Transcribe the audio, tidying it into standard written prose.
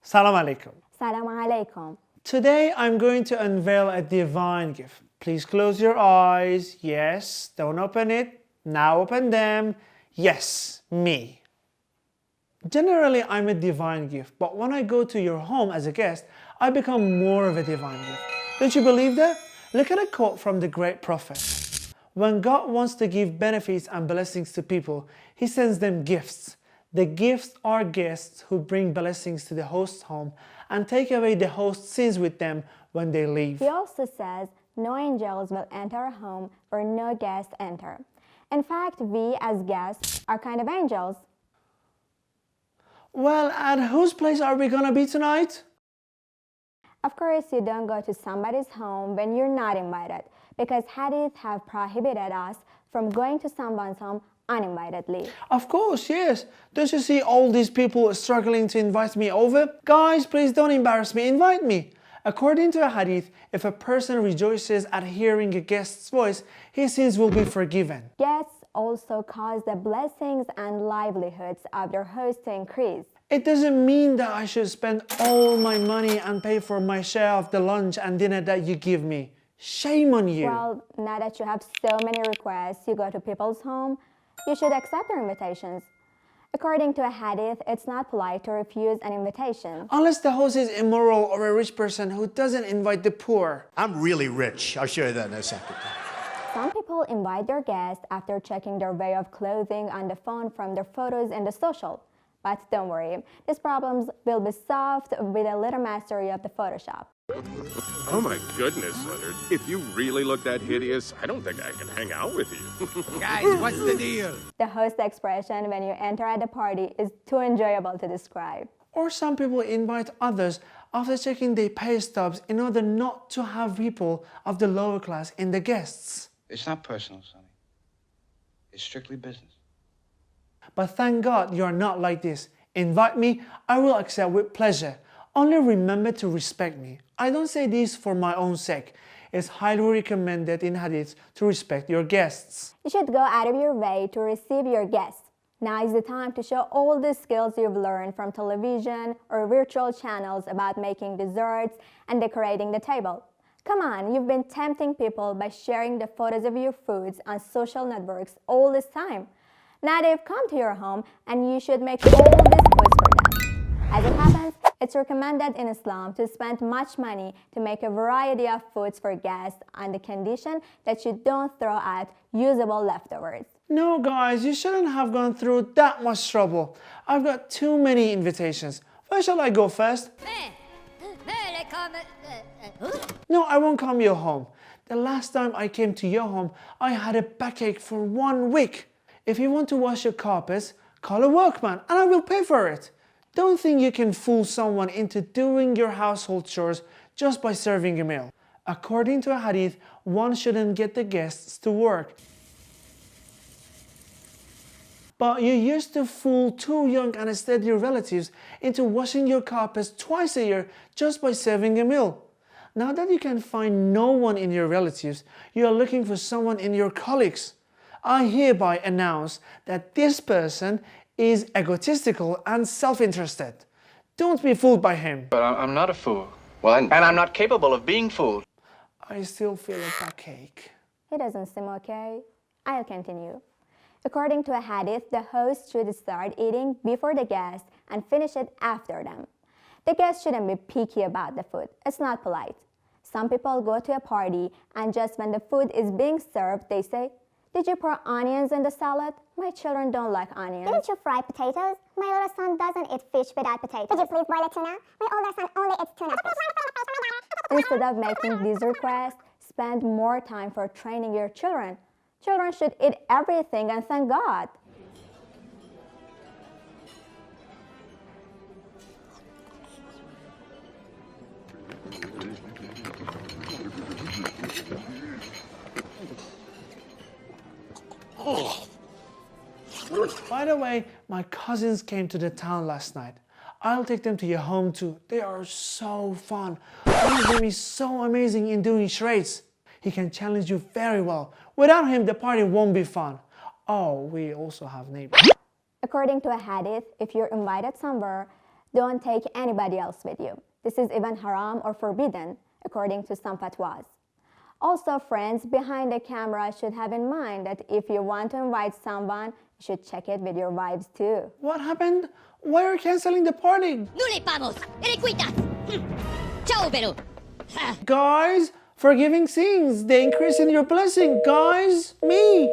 Salam alaikum. Salam alaikum. Today I'm going to unveil a divine gift. Please close your eyes. Yes, don't open it. Now open them. Yes, me. Generally, I'm a divine gift, but when I go to your home as a guest, I become more of a divine gift. Don't you believe that? Look at a quote from the great prophet. When God wants to give benefits and blessings to people, He sends them gifts. The gifts are guests who bring blessings to the host's home and take away the host's sins with them when they leave. He also says, no angels will enter a home where no guests enter. In fact, we as guests are kind of angels. Well, at whose place are we gonna be tonight? Of course, you don't go to somebody's home when you're not invited, because hadith have prohibited us from going to someone's home uninvitedly. Of course, yes. Don't you see all these people struggling to invite me over? Guys, please don't embarrass me, invite me. According to a hadith, if a person rejoices at hearing a guest's voice, his sins will be forgiven. Guests also cause the blessings and livelihoods of their host to increase. It doesn't mean that I should spend all my money and pay for my share of the lunch and dinner that you give me. Shame on you. Well, now that you have so many requests, you go to people's home, you should accept their invitations. According to a hadith, it's not polite to refuse an invitation. Unless the host is immoral or a rich person who doesn't invite the poor. I'm really rich. I'll show you that in a second. Some people invite their guests after checking their way of clothing on the phone from their photos in the social. But don't worry, these problems will be solved with a little mastery of the Photoshop. Oh my goodness, Leonard. If you really look that hideous, I don't think I can hang out with you. Guys, what's the deal? The host expression when you enter at the party is too enjoyable to describe. Or some people invite others after checking their pay stubs in order not to have people of the lower class in the guests. It's not personal, Sonny. It's strictly business. But thank God you're not like this. Invite me, I will accept with pleasure. Only remember to respect me. I don't say this for my own sake. It's highly recommended in hadith to respect your guests. You should go out of your way to receive your guests. Now is the time to show all the skills you've learned from television or virtual channels about making desserts and decorating the table. Come on, you've been tempting people by sharing the photos of your foods on social networks all this time. Now they've come to your home and you should make all these foods for them. As it happens, it's recommended in Islam to spend much money to make a variety of foods for guests on the condition that you don't throw out usable leftovers. No guys, you shouldn't have gone through that much trouble. I've got too many invitations. Where shall I go first? No, I won't come your home. The last time I came to your home, I had a backache for 1 week. If you want to wash your carpets, call a workman and I will pay for it. Don't think you can fool someone into doing your household chores just by serving a meal. According to a hadith, one shouldn't get the guests to work. But you used to fool two young and steady relatives into washing your carpets twice a year just by serving a meal. Now that you can find no one in your relatives, you are looking for someone in your colleagues. I hereby announce that this person is egotistical and self-interested. Don't be fooled by him. But I'm not a fool. Well, and I'm not capable of being fooled. I still feel a backache. It doesn't seem okay. I'll continue. According to a hadith, the host should start eating before the guests and finish it after them. The guests shouldn't be picky about the food. It's not polite. Some people go to a party and just when the food is being served, they say, "Did you pour onions in the salad? My children don't like onions." "Didn't you fry potatoes? My little son doesn't eat fish without potatoes." "Did you please boil a tuna? My older son only eats tuna fish." Instead of making these requests, spend more time for training your children. Children should eat everything and thank God. By the way, my cousins came to the town last night. I'll take them to your home too. They are so fun. One of them is so amazing in doing charades. He can challenge you very well. Without him, the party won't be fun. Oh, we also have neighbors. According to a hadith, if you're invited somewhere, Don't take anybody else with you. This is even haram or forbidden, according to some fatwas. Also, friends behind the camera should have in mind that if you want to invite someone, you should check it with your wives too. What happened? Why are you canceling the party? ¡Nule pavos! ¡Erequitas! ¡Chao, pero! Guys, forgiving sins, they increase in your blessing. Guys, me.